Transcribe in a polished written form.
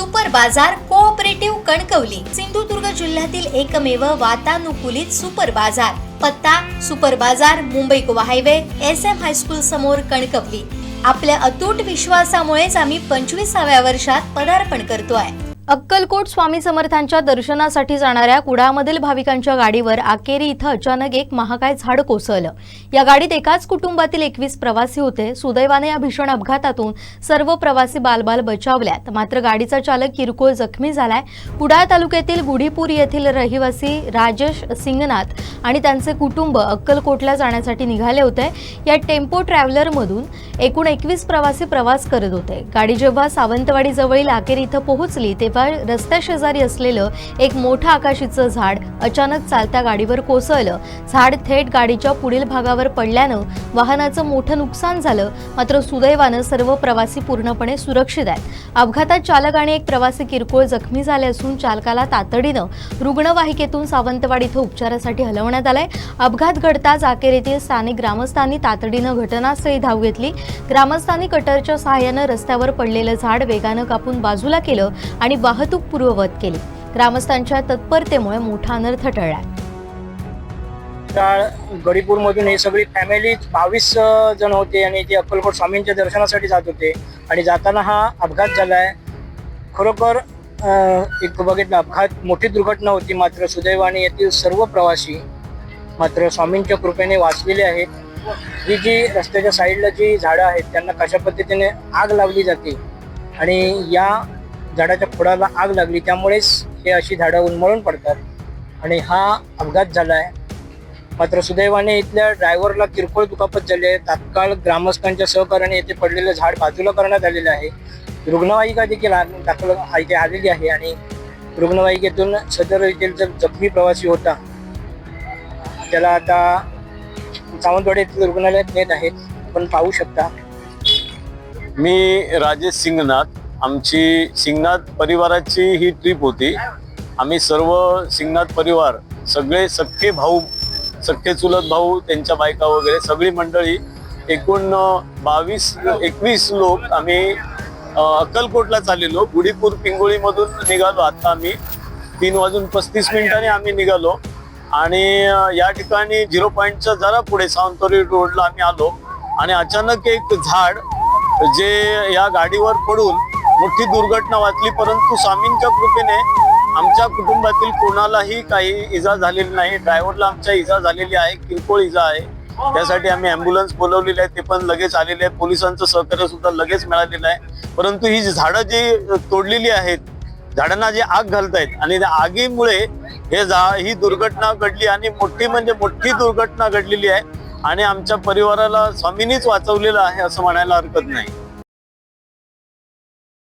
Super बाजार cooperative Kankavli Sindhudurg जिल्ह्यातील एकमेव वातानुकूलित सुपर बाजार। पत्ता सुपर बाजार, Mumbai Goa highway, SM high school समोर, कणकवली। आपल्या अतूट विश्वासामुळेच आम्ही 25व्या वर्षात पदार्पण करतोय। अक्कलकोट स्वामी समर्थांच्या दर्शनासाठी जाणाऱ्या कुडामधील भाविकांच्या गाडीवर आकेरी इथं अचानक एक महाकाय झाड कोसळलं। या गाडीत एकाच कुटुंबातील 21 प्रवासी होते। सुदैवाने या भीषण अपघातातून सर्व प्रवासी बालबाल बचावल्यात, मात्र गाडीचा चालक किरकोळ जखमी झालाय। कुडाळ तालुक्यातील गुढीपूर येथील रहिवासी राजेश सिंगनाथ आणि त्यांचे कुटुंब अक्कलकोटला जाण्यासाठी निघाले होते। या टेम्पो ट्रॅव्हलर मधून एकूण 21 प्रवासी प्रवास करत होते। गाडी जेव्हा सावंतवाडी जवळील आकेरी इथं पोहोचली तेव्हा रस्त्याशेजारी असलेलं एक मोठं आकाशीचं झाड अचानक चालत्या गाडीवर कोसळलं। झाड थेट गाडीच्या पुढील भागावर पडल्यानं वाहनाचं मोठं नुकसान झालं, मात्र सुदैवानं सर्व प्रवासी पूर्णपणे सुरक्षित आहेत। अपघातात चालक आणि एक प्रवासी किरकोळ जखमी झाले असून चालकाला तातडीनं रुग्णवाहिकेतून सावंतवाडी इथं उपचारासाठी हलवण्यात आलंय। अपघात घडताच आकेरीतील स्थानिक ग्रामस्थांनी तातडीनं घटनास्थळी धाव घेतली। ग्रामस्थांनी कटरच्या सहाय्यानं रस्त्यावर पडलेलं झाड वेगानं कापून बाजूला केलं आणि वाहतूक पूर्ववत केली। ग्रामस्थांच्या तत्परतेमुळे मोठा अनर्थ टळला। गडीपूर मधून हे सगळी फॅमिली 22 जण होते आणि ते अक्कलकोट स्वामींच्या दर्शनासाठी जात होते आणि जाताना हा अपघात झालाय। खरोखर एक बघितलं अपघात मोठी दुर्घटना होती, मात्र सुदैवाने येथील सर्व प्रवासी मात्र स्वामींच्या कृपेने वाचलेले आहेत। ही जी रस्त्याच्या साईडला जी झाडं आहेत त्यांना कशा पद्धतीने आग लावली जाते आणि या झाडाच्या खोडाला आग लागली, त्यामुळेच हे अशी झाडं उन्मळून पडतात आणि हा अपघात झाला आहे। मात्र सुदैवाने इथल्या ड्रायव्हरला किरकोळ दुखापत झाली आहे। तात्काळ ग्रामस्थांच्या सहकार्याने येथे पडलेलं झाड बाजूला करण्यात आलेलं आहे। रुग्णवाहिका देखील दाखल इथे आलेली आहे आणि रुग्णवाहिकेतून सदर येथील जो जखमी प्रवासी होता त्याला आता सावंतवाडी येथील रुग्णालयात नेत आहेत। आपण पाहू शकता। मी राजेश सिंगनाथ, आमची सिंगनाथ परिवाराची ही ट्रिप होती। आम्ही सर्व सिंगनाथ परिवार, सगळे सख्खे भाऊ, सख्खे चुलत भाऊ, त्यांच्या बायका वगैरे सगळी मंडळी एकूण 21 लोक आम्ही अक्कलकोटला चाललेलो। गुढीपूर पिंगोळीमधून निघालो। आता आम्ही 3:35 आम्ही निघालो आणि या ठिकाणी 0 पॉईंटच्या जरा पुढे सावंतवाडी रोडला आम्ही आलो आणि अचानक एक झाड जे या गाडीवर पडून मोठी दुर्घटना वाचली, परंतु स्वामींच्या कृपेने आमच्या कुटुंबातील कोणालाही काही इजा झालेली नाही। ड्रायव्हरला आमच्या इजा झालेली आहे, किरकोळ इजा आहे। त्यासाठी आम्ही ॲम्ब्युलन्स बोलवलेली आहे, ते पण लगेच आलेले आहे। पोलिसांचं सहकार्य सुद्धा लगेच मिळालेलं आहे। परंतु ही झाडं जी तोडलेली आहेत, झाडांना जे आग घालतायत आणि त्या आगीमुळे ही दुर्घटना घडली आणि मोठी दुर्घटना घडलेली आहे आणि आमच्या परिवाराला स्वामींनीच वाचवलेलं आहे असं म्हणायला हरकत नाही।